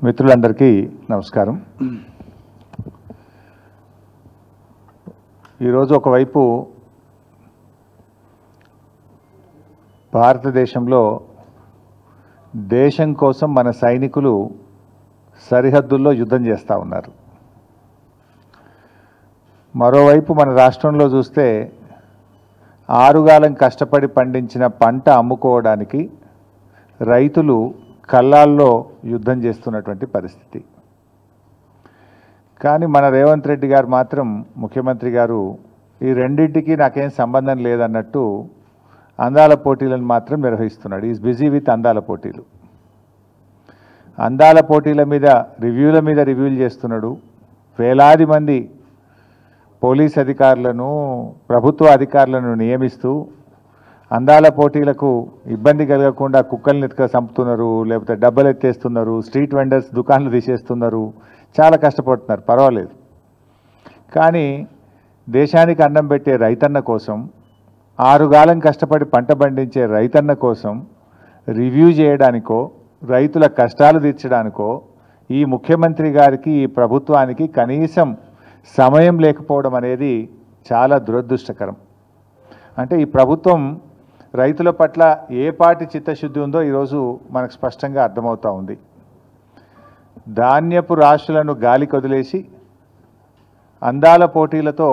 మిత్రులందరికీ నమస్కారం. ఈరోజు ఒకవైపు భారతదేశంలో దేశం కోసం మన సైనికులు సరిహద్దుల్లో యుద్ధం చేస్తూ ఉన్నారు. మరోవైపు మన రాష్ట్రంలో చూస్తే ఆరుగాలం కష్టపడి పండించిన పంట అమ్ముకోవడానికి రైతులు కళ్ళాల్లో యుద్ధం చేస్తున్నటువంటి పరిస్థితి. కానీ మన రేవంత్ రెడ్డి గారు మాత్రం, ముఖ్యమంత్రి గారు, ఈ రెండింటికి నాకేం సంబంధం లేదన్నట్టు అందాల పోటీలను మాత్రం నిర్వహిస్తున్నాడు. ఈజ్ బిజీ విత్ అందాల పోటీలు. అందాల పోటీల మీద రివ్యూలు చేస్తున్నాడు. వేలాది మంది పోలీస్ అధికారులను, ప్రభుత్వ అధికారులను నియమిస్తూ అందాల పోటీలకు ఇబ్బంది కలగకుండా కుక్కల్ని చంపుతున్నారు, లేకపోతే డబ్బలు ఎత్తేస్తున్నారు, స్ట్రీట్ వెండర్స్ దుకాన్లు తీసేస్తున్నారు. చాలా కష్టపడుతున్నారు, పర్వాలేదు. కానీ దేశానికి అన్నం పెట్టే రైతన్న కోసం, ఆరుగాలం కష్టపడి పంట పండించే రైతన్న కోసం రివ్యూ చేయడానికో, రైతుల కష్టాలు తీర్చడానికో ఈ ముఖ్యమంత్రి గారికి, ఈ ప్రభుత్వానికి కనీసం సమయం లేకపోవడం అనేది చాలా దురదృష్టకరం. అంటే ఈ ప్రభుత్వం రైతుల పట్ల ఏ పాటి చిత్తశుద్ధి ఉందో ఈరోజు మనకు స్పష్టంగా అర్థమవుతూ ఉంది. ధాన్యపు రాశులను గాలికి వదిలేసి అందాల పోటీలతో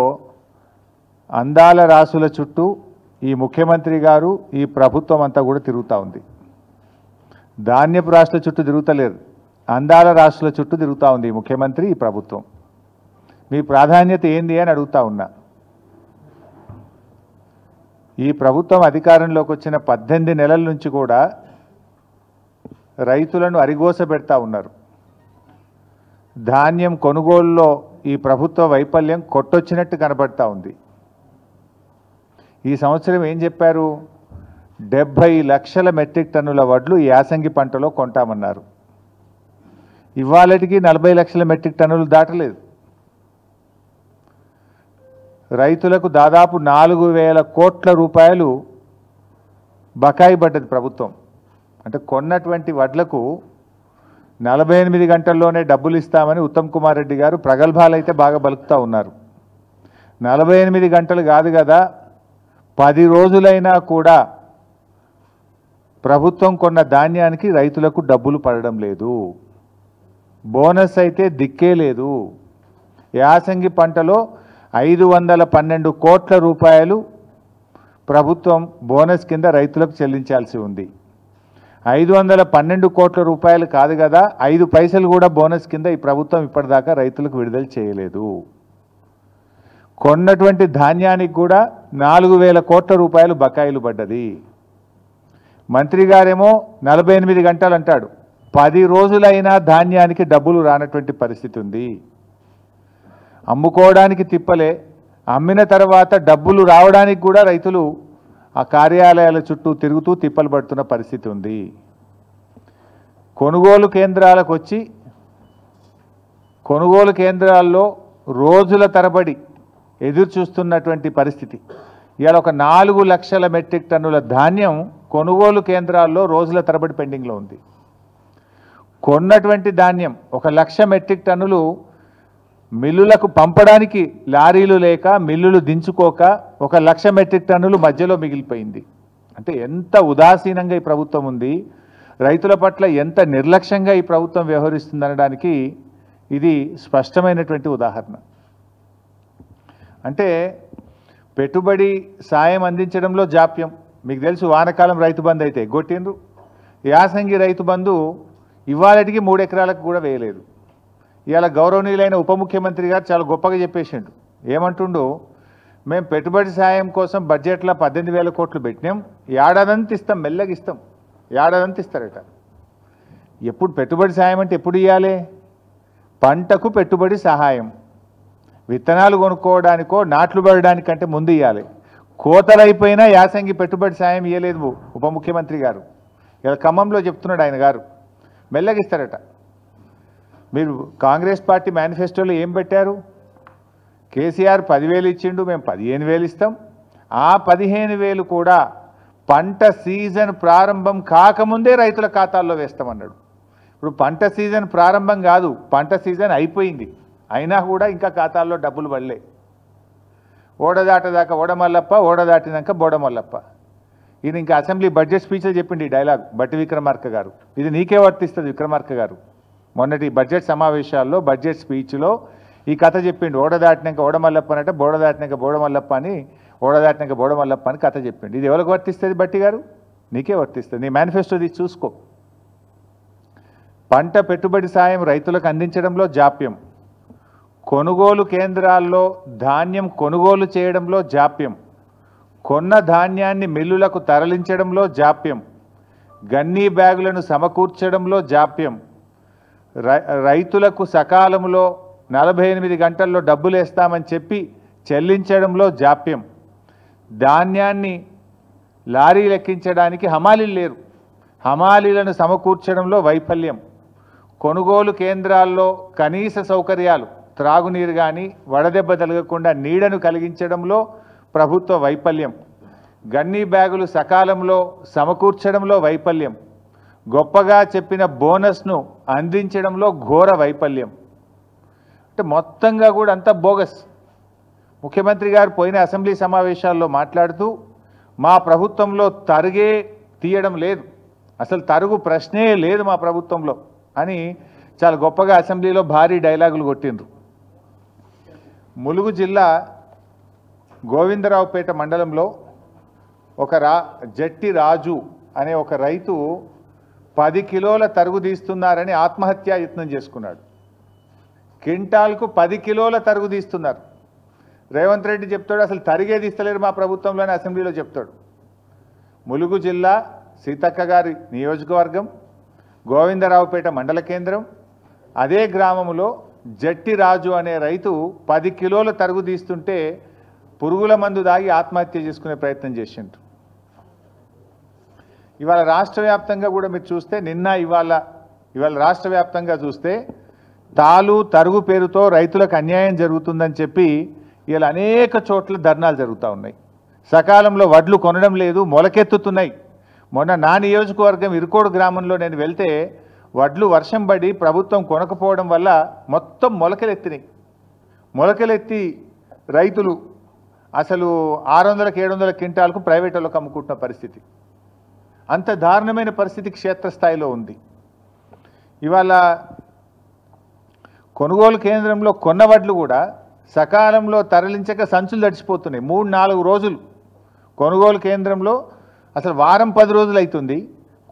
అందాల రాశుల చుట్టూ ఈ ముఖ్యమంత్రి గారు, ఈ ప్రభుత్వం అంతా కూడా తిరుగుతూ ఉంది. ధాన్యపు రాశుల చుట్టూ తిరుగుతలేరు, అందాల రాశుల చుట్టూ తిరుగుతూ ఉంది ఈ ముఖ్యమంత్రి, ఈ ప్రభుత్వం. మీ ప్రాధాన్యత ఏంది అని అడుగుతా ఉన్నా. ఈ ప్రభుత్వం అధికారంలోకి వచ్చిన 18 నెలల నుంచి కూడా రైతులను అరిగోస పెడతా ఉన్నారు. ధాన్యం కొనుగోలులో ఈ ప్రభుత్వ వైఫల్యం కొట్టొచ్చినట్టు కనబడతా ఉంది. ఈ సంవత్సరం ఏం చెప్పారు? 70 లక్షల మెట్రిక్ టన్నుల వడ్లు యాసంగి పంటలో కొంటామన్నారు. ఇవాళటికి 40 లక్షల మెట్రిక్ టన్నులు దాటలేదు. రైతులకు దాదాపు 4,000 కోట్ల రూపాయలు బకాయి పడ్డది ప్రభుత్వం. అంటే కొన్నటువంటి వడ్లకు 48 గంటల్లోనే డబ్బులు ఇస్తామని ఉత్తమ్ కుమార్ రెడ్డి గారు ప్రగల్భాలు అయితే బాగా బలుకుతూ ఉన్నారు. 48 గంటలు కాదు కదా, 10 రోజులైనా కూడా ప్రభుత్వం కొన్న ధాన్యానికి రైతులకు డబ్బులు పడడం లేదు. బోనస్ అయితే దిక్కే లేదు. యాసంగి పంటలో 512 కోట్ల రూపాయలు ప్రభుత్వం బోనస్ కింద రైతులకు చెల్లించాల్సి ఉంది. 512 కోట్ల రూపాయలు కాదు కదా, 5 పైసలు కూడా బోనస్ కింద ఈ ప్రభుత్వం ఇప్పటిదాకా రైతులకు విడుదల చేయలేదు. కొన్నటువంటి ధాన్యానికి కూడా 4,000 కోట్ల రూపాయలు బకాయిలు పడ్డది. మంత్రి గారేమో 48 గంటలు అంటాడు. 10 రోజులైనా ధాన్యానికి డబ్బులు రానటువంటి పరిస్థితి ఉంది. అమ్ముకోవడానికి తిప్పలే, అమ్మిన తర్వాత డబ్బులు రావడానికి కూడా రైతులు ఆ కార్యాలయాల చుట్టూ తిరుగుతూ తిప్పలు పడుతున్న పరిస్థితి ఉంది. కొనుగోలు కేంద్రాలకు వచ్చి కొనుగోలు కేంద్రాల్లో రోజుల తరబడి ఎదురు చూస్తున్నటువంటి పరిస్థితి. ఇవాళ ఒక 4 లక్షల మెట్రిక్ టన్నుల ధాన్యం కొనుగోలు కేంద్రాల్లో రోజుల తరబడి పెండింగ్లో ఉంది. కొన్నటువంటి ధాన్యం 1 లక్ష మెట్రిక్ టన్నులు మిల్లులకు పంపడానికి లారీలు లేక, మిల్లులు దించుకోక 1 లక్ష మెట్రిక్ టన్నులు మధ్యలో మిగిలిపోయింది. అంటే ఎంత ఉదాసీనంగా ఈ ప్రభుత్వం ఉంది, రైతుల పట్ల ఎంత నిర్లక్ష్యంగా ఈ ప్రభుత్వం వ్యవహరిస్తుందనడానికి ఇది స్పష్టమైనటువంటి ఉదాహరణ. అంటే పెట్టుబడి సాయం అందించడంలో జాప్యం. మీకు తెలుసు, వానకాలం రైతు బంధు అయితే ఎగ్గొట్టిండ్రు. యాసంగి రైతు బంధు ఇవాళటికి 3 ఎకరాలకు కూడా వేయలేదు. ఇవాళ గౌరవనీయులైన ఉప ముఖ్యమంత్రి గారు చాలా గొప్పగా చెప్పేసిండు. ఏమంటుండు? మేము పెట్టుబడి సాయం కోసం బడ్జెట్లో 18,000 కోట్లు పెట్టినాం, ఏడాదంతా ఇస్తాం, మెల్లగా ఇస్తాం, ఏడాదంతా ఇస్తారట. ఎప్పుడు పెట్టుబడి సాయం అంటే ఎప్పుడు ఇవ్వాలి? పంటకు పెట్టుబడి సహాయం, విత్తనాలు కొనుక్కోవడానికో నాట్లు పడడానికంటే ముందు ఇవ్వాలి. కోతలైపోయినా యాసంగి పెట్టుబడి సాయం ఇవ్వలేదు ఉప ముఖ్యమంత్రి గారు. ఇలా ఖమ్మంలో చెప్తున్నాడు ఆయన గారు, మెల్లగా ఇస్తారట. మీరు కాంగ్రెస్ పార్టీ మేనిఫెస్టోలో ఏం పెట్టారు? కేసీఆర్ 10,000 ఇచ్చిండు, మేము 15,000 ఇస్తాం. ఆ 15,000 కూడా పంట సీజన్ ప్రారంభం కాకముందే రైతుల ఖాతాల్లో వేస్తామన్నాడు. ఇప్పుడు పంట సీజన్ ప్రారంభం కాదు, పంట సీజన్ అయిపోయింది, అయినా కూడా ఇంకా ఖాతాల్లో డబ్బులు పడలే. ఓడదాటదాకా ఓడమల్లప్ప, ఓడదాటినాక బోడమల్లప్ప. ఇది ఇంకా అసెంబ్లీ బడ్జెట్ స్పీచ్లో చెప్పింది ఈ డైలాగ్ బట్టి విక్రమార్క గారు. ఇది నీకే వర్తిస్తుంది విక్రమార్క గారు. మొన్నటి బడ్జెట్ సమావేశాల్లో బడ్జెట్ స్పీచ్లో ఈ కథ చెప్పిండు. ఓడదాటినాక ఓడమల్లప్ప అంటే బోడదాటినాక బోడమల్లప్ప అని, ఓడదాటినాక బోడమల్లప్ప అని కథ చెప్పిండు. ఇది ఎవరికి వర్తిస్తుంది బట్టి గారు? నీకే వర్తిస్తుంది. నీ మేనిఫెస్టో తీసి చూసుకో. పంట పెట్టుబడి సాయం రైతులకు అందించడంలో జాప్యం, కొనుగోలు కేంద్రాల్లో ధాన్యం కొనుగోలు చేయడంలో జాప్యం, కొన్న ధాన్యాన్ని మిల్లులకు తరలించడంలో జాప్యం, గన్నీ బ్యాగులను సమకూర్చడంలో జాప్యం, రైతులకు సకాలంలో 48 గంటల్లో డబ్బులు వేస్తామని చెప్పి చెల్లించడంలో జాప్యం, ధాన్యాన్ని లారీలు ఎక్కించడానికి హమాలీలు లేరు, హమాలీలను సమకూర్చడంలో వైఫల్యం, కొనుగోలు కేంద్రాల్లో కనీస సౌకర్యాలు త్రాగునీరు కానీ వడదెబ్బ తగలకుండా నీడను కలిగించడంలో ప్రభుత్వ వైఫల్యం, గన్నీ బ్యాగులు సకాలంలో సమకూర్చడంలో వైఫల్యం, గొప్పగా చెప్పిన బోనస్ను అందించడంలో ఘోర వైఫల్యం. అంటే మొత్తంగా కూడా అంతా బోగస్. ముఖ్యమంత్రి గారు పోయిన అసెంబ్లీ సమావేశాల్లో మాట్లాడుతూ మా ప్రభుత్వంలో తరుగే తీయడం లేదు, అసలు తరుగు ప్రశ్నే లేదు మా ప్రభుత్వంలో అని చాలా గొప్పగా అసెంబ్లీలో భారీ డైలాగులు కొట్టిండ్రు. ములుగు జిల్లా గోవిందరావుపేట మండలంలో ఒక జట్టి రాజు అనే ఒక రైతు 10 కిలోల తరుగు తీస్తున్నారని ఆత్మహత్యా యత్నం చేసుకున్నాడు. క్వింటాల్కు 10 కిలోల తరుగు తీస్తున్నారు. రేవంత్ రెడ్డి చెప్తాడు అసలు తరిగే తీస్తలేరు మా ప్రభుత్వంలోనే అసెంబ్లీలో చెప్తాడు. ములుగు జిల్లా సీతక్క గారి నియోజకవర్గం గోవిందరావుపేట మండల కేంద్రం, అదే గ్రామంలో జట్టి రాజు అనే రైతు 10 కిలోల తరుగు తీస్తుంటే పురుగుల మందు దాగి ఆత్మహత్య చేసుకునే ప్రయత్నం చేసిండ్రు. ఇవాళ రాష్ట్ర వ్యాప్తంగా కూడా మీరు చూస్తే ఇవాళ రాష్ట్ర వ్యాప్తంగా చూస్తే తరుగు పేరుతో రైతులకు అన్యాయం జరుగుతుందని చెప్పి ఇవాళ అనేక చోట్ల ధర్నాలు జరుగుతూ ఉన్నాయి. సకాలంలో వడ్లు కొనడం లేదు, మొలకెత్తుతున్నాయి. మొన్న నా నియోజకవర్గం ఇరుకోడు గ్రామంలో నేను వెళ్తే వడ్లు వర్షం పడి ప్రభుత్వం కొనకపోవడం వల్ల మొత్తం మొలకలెత్తినాయి. మొలకలెత్తి రైతులు అసలు 600-700 క్వింటాలకు ప్రైవేట్ వాళ్ళకు అమ్ముకుంటున్న పరిస్థితి. అంత దారుణమైన పరిస్థితి క్షేత్రస్థాయిలో ఉంది. ఇవాళ కొనుగోలు కేంద్రంలో కొన్న వడ్లు కూడా సకాలంలో తరలించక సంచులు తడిచిపోతున్నాయి. 3-4 రోజులు కొనుగోలు కేంద్రంలో, అసలు వారం 10 రోజులు అవుతుంది,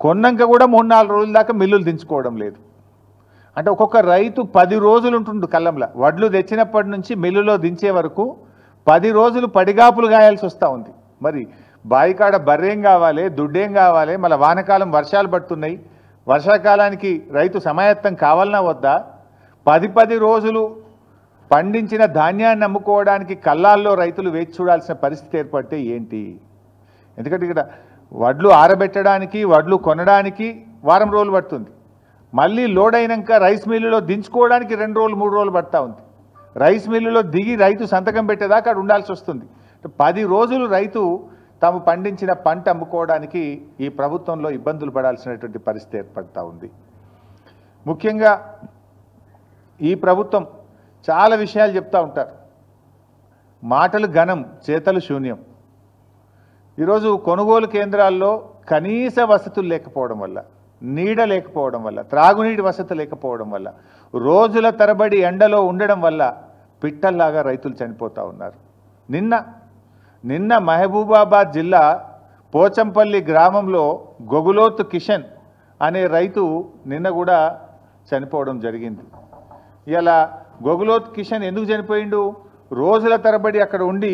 కొన్నాక కూడా 3-4 రోజుల దాకా మిల్లులు దించుకోవడం లేదు. అంటే ఒక్కొక్క రైతు 10 రోజులు ఉంటుండు కళ్ళంలో. వడ్లు తెచ్చినప్పటి నుంచి మిల్లులో దించే వరకు 10 రోజులు పడిగాపులు గాయాల్సి వస్తూ ఉంది. మరి బాయికాడ బర్రేం కావాలి, దుడ్డేం కావాలి, మళ్ళీ వానకాలం వర్షాలు పడుతున్నాయి, వర్షాకాలానికి రైతు సమాయత్తం కావాలన్నా వద్దా? 10 రోజులు పండించిన ధాన్యాన్ని అమ్ముకోవడానికి కళ్ళాల్లో రైతులు వేచి చూడాల్సిన పరిస్థితి ఏర్పడితే ఏంటి? ఎందుకంటే ఇక్కడ వడ్లు ఆరబెట్టడానికి, వడ్లు కొనడానికి వారం రోజులు పడుతుంది, మళ్ళీ లోడ్ అయినాక రైస్ మిల్లులో దించుకోవడానికి 2 రోజులు 3 రోజులు పడతా ఉంది. రైస్ మిల్లులో దిగి రైతు సంతకం పెట్టేదాకా అక్కడ ఉండాల్సి వస్తుంది. 10 రోజులు రైతు తాము పండించిన పంట అమ్ముకోవడానికి ఈ ప్రభుత్వంలో ఇబ్బందులు పడాల్సినటువంటి పరిస్థితి ఏర్పడతా ఉంది. ముఖ్యంగా ఈ ప్రభుత్వం చాలా విషయాలు చెప్తూ ఉంటారు. మాటలు ఘనం, చేతలు శూన్యం. ఈరోజు కొనుగోలు కేంద్రాల్లో కనీస వసతులు లేకపోవడం వల్ల, నీడ లేకపోవడం వల్ల, త్రాగునీటి వసతి లేకపోవడం వల్ల, రోజుల తరబడి ఎండలో ఉండడం వల్ల పిట్టల్లాగా రైతులు చనిపోతూ ఉన్నారు. నిన్న మహబూబాబాద్ జిల్లా పోచంపల్లి గ్రామంలో గొగులోతు కిషన్ అనే రైతు నిన్న కూడా చనిపోవడం జరిగింది. ఇలా గొగులోత్ కిషన్ ఎందుకు చనిపోయిండు? రోజుల తరబడి అక్కడ ఉండి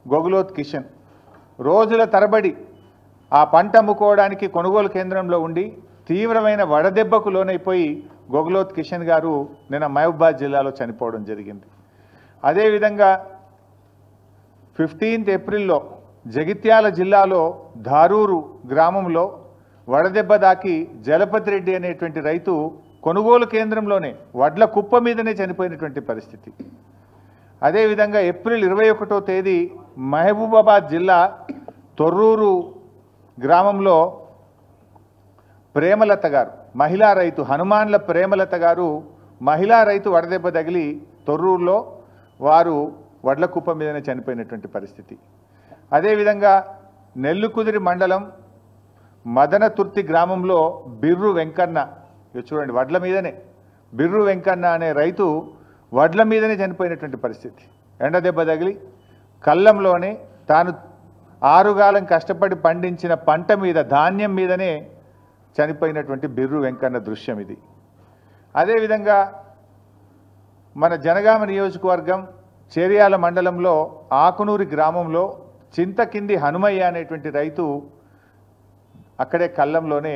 గొగులోత్ కిషన్ రోజుల తరబడి ఆ పంట అమ్ముకోవడానికి కొనుగోలు కేంద్రంలో ఉండి తీవ్రమైన వడదెబ్బకు లోనైపోయి గొగులోత్ కిషన్ గారు నిన్న మహబూబాబాద్ జిల్లాలో చనిపోవడం జరిగింది. అదేవిధంగా 15 ఏప్రిల్లో జగిత్యాల జిల్లాలో ధారూరు గ్రామంలో వడదెబ్బ దాకి జలపతి రెడ్డి అనేటువంటి రైతు కొనుగోలు కేంద్రంలోనే వడ్ల కుప్ప మీదనే చనిపోయినటువంటి పరిస్థితి. అదేవిధంగా ఏప్రిల్ 21వ తేదీ మహబూబాబాద్ జిల్లా తొర్రూరు గ్రామంలో ప్రేమలత గారు మహిళా రైతు హనుమాన్ల ప్రేమలత గారు మహిళా రైతు వడదెబ్బ తగిలి తొర్రూరులో వారు వడ్ల కుప్ప మీదనే చనిపోయినటువంటి పరిస్థితి. అదేవిధంగా నెల్లుకుదిరి మండలం మదనతుర్తి గ్రామంలో బిర్రు వెంకన్న, చూడండి వడ్ల మీదనే బిర్రు వెంకన్న అనే రైతు వడ్ల మీదనే చనిపోయినటువంటి పరిస్థితి. ఎండ దెబ్బ తగిలి కళ్ళంలోనే తాను ఆరుగాలం కష్టపడి పండించిన పంట మీద ధాన్యం మీదనే చనిపోయినటువంటి బిర్రు వెంకన్న దృశ్యం ఇది. అదేవిధంగా మన జనగామ నియోజకవర్గం చేర్యాల మండలంలో ఆకునూరి గ్రామంలో చింతకింది హనుమయ్య అనేటువంటి రైతు అక్కడే కళ్ళంలోనే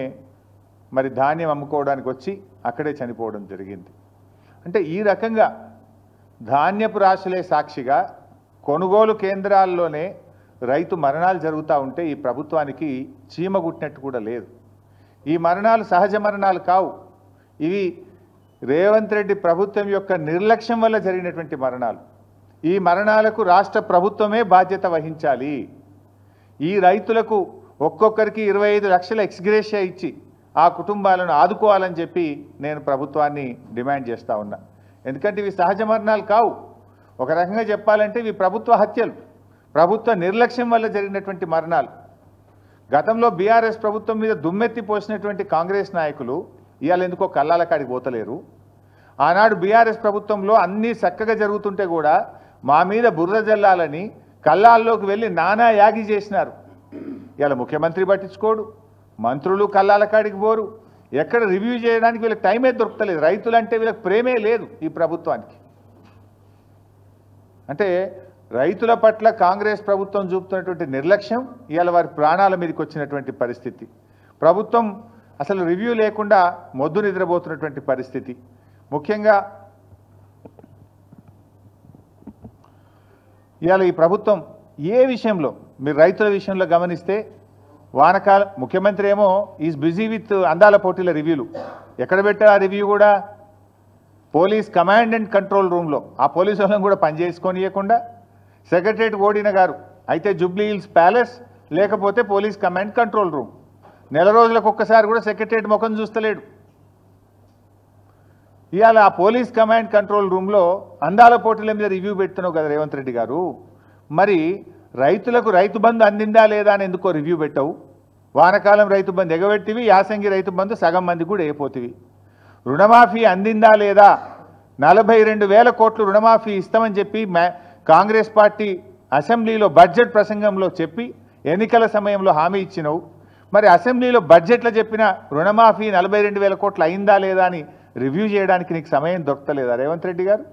మరి ధాన్యం అమ్ముకోవడానికి వచ్చి అక్కడే చనిపోవడం జరిగింది. అంటే ఈ రకంగా ధాన్యపు రాశులే సాక్షిగా కొనుగోలు కేంద్రాల్లోనే రైతు మరణాలు జరుగుతూ ఉంటే ఈ ప్రభుత్వానికి చీమగుట్టినట్టు కూడా లేదు. ఈ మరణాలు సహజ మరణాలు కావు, ఇవి రేవంత్ రెడ్డి ప్రభుత్వం యొక్క నిర్లక్ష్యం వల్ల జరిగినటువంటి మరణాలు. ఈ మరణాలకు రాష్ట్ర ప్రభుత్వమే బాధ్యత వహించాలి. ఈ రైతులకు ఒక్కొక్కరికి 25 లక్షల ఎక్స్గ్రేషియా ఇచ్చి ఆ కుటుంబాలను ఆదుకోవాలని చెప్పి నేను ప్రభుత్వాన్ని డిమాండ్ చేస్తూ ఉన్నా. ఎందుకంటే ఇవి సహజ మరణాలు కావు, ఒక రకంగా చెప్పాలంటే ఇవి ప్రభుత్వ హత్యలు, ప్రభుత్వ నిర్లక్ష్యం వల్ల జరిగినటువంటి మరణాలు. గతంలో బీఆర్ఎస్ ప్రభుత్వం మీద దుమ్మెత్తి పోసినటువంటి కాంగ్రెస్ నాయకులు ఇవాళ ఎందుకో కల్లాల కాడికి పోతలేరు. ఆనాడు బీఆర్ఎస్ ప్రభుత్వంలో అన్నీ చక్కగా జరుగుతుంటే కూడా మా మీద బుర్ర జల్లాలని కల్లాల్లోకి వెళ్ళి నానా యాగి చేసినారు. ఇవాళ ముఖ్యమంత్రి పట్టించుకోడు, మంత్రులు కల్లాల కాడికి పోరు, ఎక్కడ రివ్యూ చేయడానికి వీళ్ళకి టైమే దొరకలేదు. రైతులంటే వీళ్ళకి ప్రేమే లేదు ఈ ప్రభుత్వానికి. అంటే రైతుల పట్ల కాంగ్రెస్ ప్రభుత్వం చూపుతున్నటువంటి నిర్లక్ష్యం ఇవాళ వారి ప్రాణాల మీదకి వచ్చినటువంటి పరిస్థితి. ప్రభుత్వం అసలు రివ్యూ లేకుండా మొద్దు నిద్రపోతున్నటువంటి పరిస్థితి. ముఖ్యంగా ఇవాళ ఈ ప్రభుత్వం ఏ విషయంలో మీరు రైతుల విషయంలో గమనిస్తే వానకాలం ముఖ్యమంత్రి ఏమో ఈజ్ బిజీ విత్ అందాల పోటీల రివ్యూలు. ఎక్కడ పెట్టారు ఆ రివ్యూ కూడా? పోలీస్ కమాండ్ అండ్ కంట్రోల్ రూమ్లో. ఆ పోలీసు వాళ్ళని కూడా పనిచేసుకోనియకుండా సెక్రటరేట్ ఓడిన గారు అయితే జూబ్లీ హిల్స్ ప్యాలెస్, లేకపోతే పోలీస్ కమాండ్ కంట్రోల్ రూమ్. నెల రోజులకు ఒక్కసారి కూడా సెక్రటరేట్ ముఖం చూస్తలేడు. ఇవాళ ఆ పోలీస్ కమాండ్ కంట్రోల్ రూమ్లో అందాల పోటీల మీద రివ్యూ పెడుతున్నావు కదా రేవంత్ రెడ్డి గారు, మరి రైతులకు రైతు బంధు అందిందా లేదా అని ఎందుకో రివ్యూ పెట్టవు? వానకాలం రైతు బంధు ఎగబెట్టివి, యాసంగి రైతు బంధు సగం మంది కూడా అయిపోతివి. రుణమాఫీ అందిందా లేదా? 42,000 కోట్లు రుణమాఫీ ఇస్తామని చెప్పి కాంగ్రెస్ పార్టీ అసెంబ్లీలో బడ్జెట్ ప్రసంగంలో చెప్పి ఎన్నికల సమయంలో హామీ ఇచ్చినవు. మరి అసెంబ్లీలో బడ్జెట్లో చెప్పిన రుణమాఫీ 42,000 కోట్లు అయిందా లేదా అని రివ్యూ చేయడానికి నీకు సమయం దొరకలేదా రేవంత్ రెడ్డి గారు?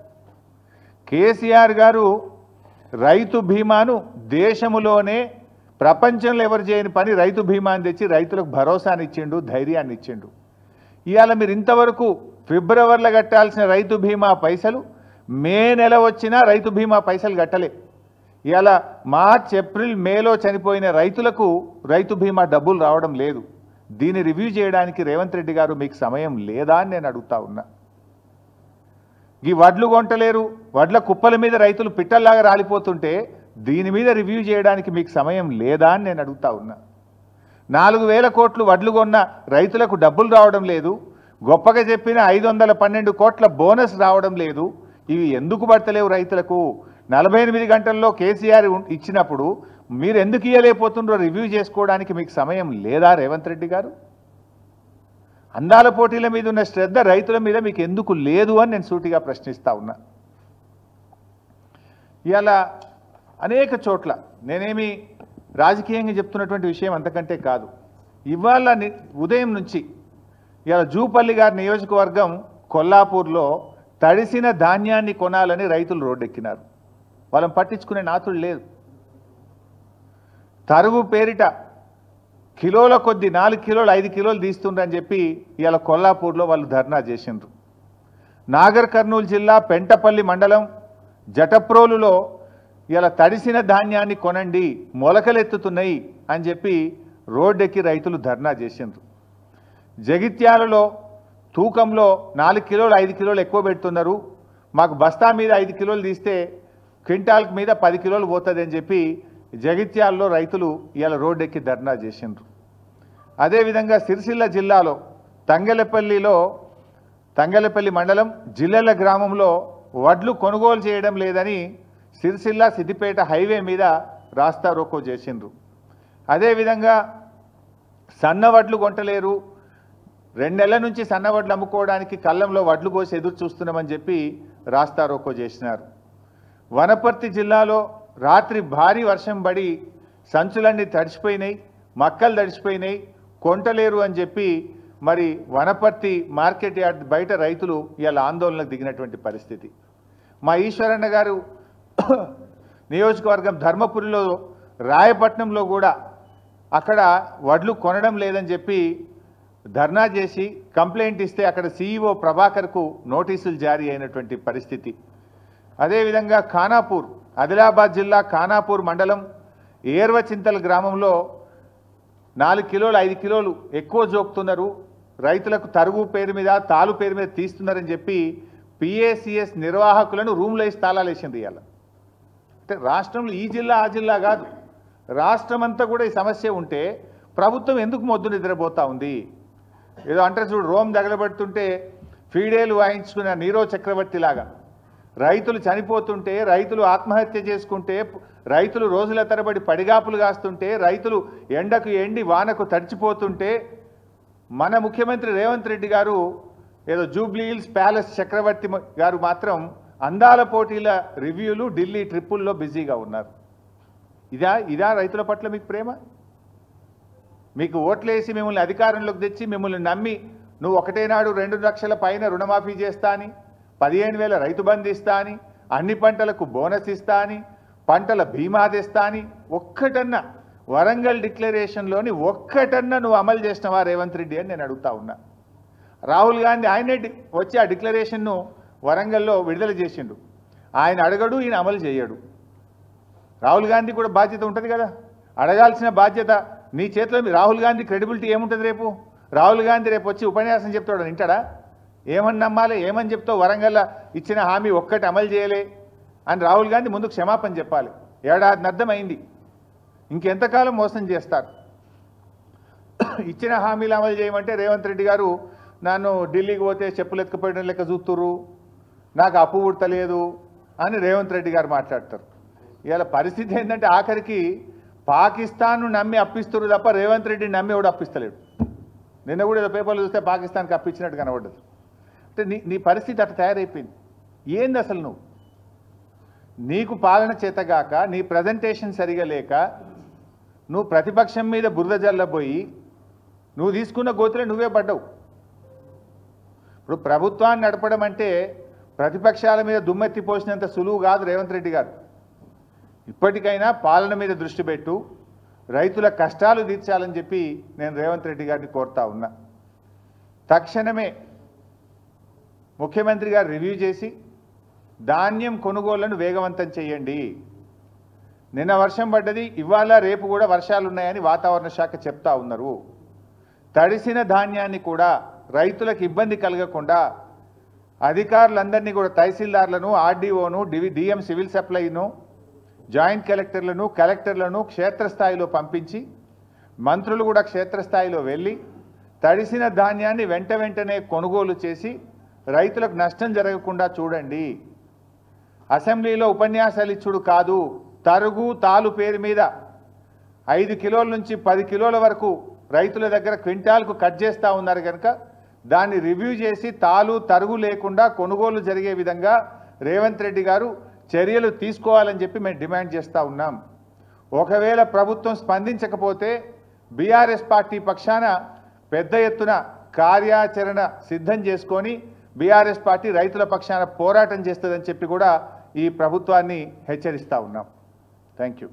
కేసీఆర్ గారు రైతు బీమాను దేశములోనే ప్రపంచంలో ఎవరు చేయని పని రైతు బీమాని తెచ్చి రైతులకు భరోసాని ఇచ్చిండు, ధైర్యాన్ని ఇచ్చిండు. ఇవాళ మీరు ఇంతవరకు ఫిబ్రవరిలో కట్టాల్సిన రైతు బీమా పైసలు మే నెల వచ్చినా రైతు బీమా పైసలు కట్టలే. ఇవాళ మార్చ్ ఏప్రిల్ మేలో చనిపోయిన రైతులకు రైతు బీమా డబ్బులు రావడం లేదు. దీన్ని రివ్యూ చేయడానికి రేవంత్ రెడ్డి గారు మీకు సమయం లేదా అని నేను అడుగుతా ఉన్నా. ఈ వడ్లు కొంటలేరు, వడ్ల కుప్పల మీద రైతులు పిట్టల్లాగా రాలిపోతుంటే దీని మీద రివ్యూ చేయడానికి మీకు సమయం లేదా అని నేను అడుగుతా ఉన్నా. 4,000 కోట్లు వడ్లు కొన్న రైతులకు డబ్బులు రావడం లేదు, గొప్పగా చెప్పిన 512 కోట్ల బోనస్ రావడం లేదు. ఇవి ఎందుకు పడతలేవు రైతులకు? 48 గంటల్లో కేసీఆర్ ఇచ్చినప్పుడు మీరు ఎందుకు ఇయ్యలేకపోతుండ్రో రివ్యూ చేసుకోవడానికి మీకు సమయం లేదా రేవంత్ రెడ్డి గారు? అందాల పోటీల మీద ఉన్న శ్రద్ధ రైతుల మీద మీకు ఎందుకు లేదు అని నేను సూటిగా ప్రశ్నిస్తా ఉన్నా. ఇలా అనేక చోట్ల నేనేమి రాజకీయంగా చెప్తున్నటువంటి విషయం అంతకంటే కాదు. ఇవాళ ఉదయం నుంచి ఇవాళ జూపల్లి గారి నియోజకవర్గం కొల్లాపూర్లో తడిసిన ధాన్యాన్ని కొనాలని రైతులు రోడ్డెక్కినారు. వాళ్ళని పట్టించుకునే నాతుడు లేదు. తరుగు పేరిట కిలోల కొద్ది 4 కిలోలు 5 కిలోలు తీస్తుండ్రని చెప్పి ఇవాళ కొల్లాపూర్లో వాళ్ళు ధర్నా చేసిండ్రు. నాగర్ కర్నూలు జిల్లా పెంటపల్లి మండలం జటప్రోలులో ఇవాళ తడిసిన ధాన్యాన్ని కొనండి, మొలకలెత్తుతున్నాయి అని చెప్పి రోడ్డెక్కి రైతులు ధర్నా చేసిండ్రు. జగిత్యాలలో తూకంలో 4 కిలోలు 5 కిలోలు ఎక్కువ పెడుతున్నారు, మాకు బస్తా మీద 5 కిలోలు తీస్తే క్వింటాల్కి మీద 10 కిలోలు పోతుంది అని చెప్పి జగిత్యాలలో రైతులు ఇవాళ రోడ్డెక్కి ధర్నా చేసిండ్రు. అదేవిధంగా సిరిసిల్ల జిల్లాలో తంగెలపల్లి మండలం జిల్లెల గ్రామంలో వడ్లు కొనుగోలు చేయడం లేదని సిరిసిల్ల సిద్దిపేట హైవే మీద రాస్తా రోకో చేసిండ్రు. అదేవిధంగా సన్నవడ్లు కొంటలేరు, 2 నెలల నుంచి సన్నవడ్లు అమ్ముకోవడానికి కళ్ళంలో వడ్లు పోసి ఎదురు చూస్తున్నామని చెప్పి రాస్తా రోకో చేసినారు. వనపర్తి జిల్లాలో రాత్రి భారీ వర్షం పడి సంచులన్నీ తడిచిపోయినాయి, మక్కలు తడిచిపోయినాయి, కొంటలేరు అని చెప్పి మరి వనపర్తి మార్కెట్ యార్డ్ బయట రైతులు ఇవాళ ఆందోళనకు దిగినటువంటి పరిస్థితి. మా ఈశ్వరన్న గారు నియోజకవర్గం ధర్మపురిలో రాయపట్నంలో కూడా అక్కడ వడ్లు కొనడం లేదని చెప్పి ధర్నా చేసి కంప్లైంట్ ఇస్తే అక్కడ CEO ప్రభాకర్కు నోటీసులు జారీ అయినటువంటి పరిస్థితి. అదేవిధంగా ఖానాపూర్, ఆదిలాబాద్ జిల్లా ఖానాపూర్ మండలం ఏర్వచింతల గ్రామంలో 4 కిలోలు 5 కిలోలు ఎక్కువ జోకుతున్నారు, రైతులకు తరుగు పేరు మీద తాలు పేరు మీద తీస్తున్నారని చెప్పి PACS నిర్వాహకులను రూమ్లో వేసి తాళాలు వేసింది. ఇవాళ అంటే రాష్ట్రంలో ఈ జిల్లా ఆ జిల్లా కాదు, రాష్ట్రం అంతా కూడా ఈ సమస్య ఉంటే ప్రభుత్వం ఎందుకు మొద్దు నిద్రపోతూ ఉంది? ఏదో అంటే చూడు, రోమ్ తగలబెడుతుంటే ఫీడేలు వాయించుకున్న నీరో చక్రవర్తి లాగా రైతులు చనిపోతుంటే, రైతులు ఆత్మహత్య చేసుకుంటే, రైతులు రోజుల తరబడి పడిగాపులు కాస్తుంటే, రైతులు ఎండకు ఎండి వానకు తడిచిపోతుంటే మన ముఖ్యమంత్రి రేవంత్ రెడ్డి గారు ఏదో జూబ్లీ హిల్స్ ప్యాలెస్ చక్రవర్తి గారు మాత్రం అందాల పోటీల రివ్యూలు, ఢిల్లీ ట్రిప్పుల్లో బిజీగా ఉన్నారు. ఇదా రైతుల పట్ల మీకు ప్రేమ? మీకు ఓట్లేసి మిమ్మల్ని అధికారంలోకి తెచ్చి మిమ్మల్ని నమ్మి నువ్వు ఒకటే నాడు 2 లక్షల పైన రుణమాఫీ చేస్తా అని, 15,000 రైతు బంధు ఇస్తా అని, అన్ని పంటలకు బోనస్ ఇస్తా అని, పంటల బీమా తెస్తా అని ఒక్కటన్నా వరంగల్ డిక్లరేషన్లోని ఒక్కటన్నా నువ్వు అమలు చేసినవా రేవంత్ రెడ్డి అని నేను అడుగుతా ఉన్నా. రాహుల్ గాంధీ ఆయనే వచ్చి ఆ డిక్లరేషన్ను వరంగల్లో విడుదల చేసిండు. ఆయన అడగడు, ఈయన అమలు చేయడు. రాహుల్ గాంధీ కూడా బాధ్యత ఉంటుంది కదా, అడగాల్సిన బాధ్యత నీ చేతిలో. రాహుల్ గాంధీ క్రెడిబిలిటీ ఏముంటుంది రేపు? రాహుల్ గాంధీ రేపు వచ్చి ఉపన్యాసం చెప్తాడు, వింటాడా? ఏమని నమ్మాలి? ఏమని చెప్తావు? వరంగల్లో ఇచ్చిన హామీ ఒక్కటి అమలు చేయలే అని రాహుల్ గాంధీ ముందు క్షమాపణ చెప్పాలి. ఏడాది అర్థమైంది, ఇంకెంతకాలం మోసం చేస్తారు? ఇచ్చిన హామీలు అమలు చేయమంటే రేవంత్ రెడ్డి గారు నన్ను ఢిల్లీకి పోతే చెప్పులు ఎత్తుకుపోయడం లెక్క చూస్తురు, నాకు అప్పు పుట్టలేదు అని రేవంత్ రెడ్డి గారు మాట్లాడతారు. ఇవాళ పరిస్థితి ఏంటంటే ఆఖరికి పాకిస్తాన్ను నమ్మి అప్పిస్తున్నారు తప్ప రేవంత్ రెడ్డిని నమ్మి ఎవడు అప్పిస్తలేడు. నిన్న కూడా ఏదో పేపర్లు చూస్తే పాకిస్తాన్కి అప్పించినట్టు కనబడ్డది. అంటే నీ పరిస్థితి అట్లా తయారైపోయింది. ఏంది అసలు? నీకు పాలన చేతగాక, నీ ప్రజెంటేషన్ సరిగా లేక, నువ్వు ప్రతిపక్షం మీద బురద జల్లబోయి నువ్వు తీసుకున్న గోతులే నువ్వే పడ్డావు. ఇప్పుడు ప్రభుత్వాన్ని నడపడం అంటే ప్రతిపక్షాల మీద దుమ్మెత్తి పోసినంత సులువు కాదు రేవంత్ రెడ్డి గారు. ఇప్పటికైనా పాలన మీద దృష్టి పెట్టు, రైతుల కష్టాలు తీర్చాలని చెప్పి నేను రేవంత్ రెడ్డి గారిని కోరుతా ఉన్నా. తక్షణమే ముఖ్యమంత్రి గారు రివ్యూ చేసి ధాన్యం కొనుగోళ్లను వేగవంతం చేయండి. నిన్న వర్షం పడ్డది, ఇవాళ రేపు కూడా వర్షాలు ఉన్నాయని వాతావరణ శాఖ చెప్తా ఉన్నారు. తడిసిన ధాన్యాన్ని కూడా రైతులకు ఇబ్బంది కలగకుండా అధికారులందరినీ కూడా తహసీల్దార్లను, ఆర్డీఓను, DM సివిల్ సప్లైను, జాయింట్ కలెక్టర్లను క్షేత్రస్థాయిలో పంపించి మంత్రులు కూడా క్షేత్రస్థాయిలో వెళ్ళి తడిసిన ధాన్యాన్ని వెంటనే కొనుగోలు చేసి రైతులకు నష్టం జరగకుండా చూడండి. అసెంబ్లీలో ఉపన్యాసాలు ఇచ్చుడు కాదు, తరుగు తాలు పేరు మీద 5 కిలోల నుంచి 10 కిలోల వరకు రైతుల దగ్గర క్వింటాల్కు కట్ చేస్తూ ఉన్నారు కనుక దాన్ని రివ్యూ చేసి తాలు తరుగు లేకుండా కొనుగోలు జరిగే విధంగా రేవంత్ రెడ్డి గారు చర్యలు తీసుకోవాలని చెప్పి మేము డిమాండ్ చేస్తూ ఉన్నాం. ఒకవేళ ప్రభుత్వం స్పందించకపోతే బీఆర్ఎస్ పార్టీ పక్షాన పెద్ద ఎత్తున కార్యాచరణ సిద్ధం చేసుకొని బీఆర్ఎస్ పార్టీ రైతుల పక్షాన పోరాటం చేస్తుందని చెప్పి కూడా ఈ ప్రభుత్వాన్ని హెచ్చరిస్తూ ఉన్నాం. Thank you.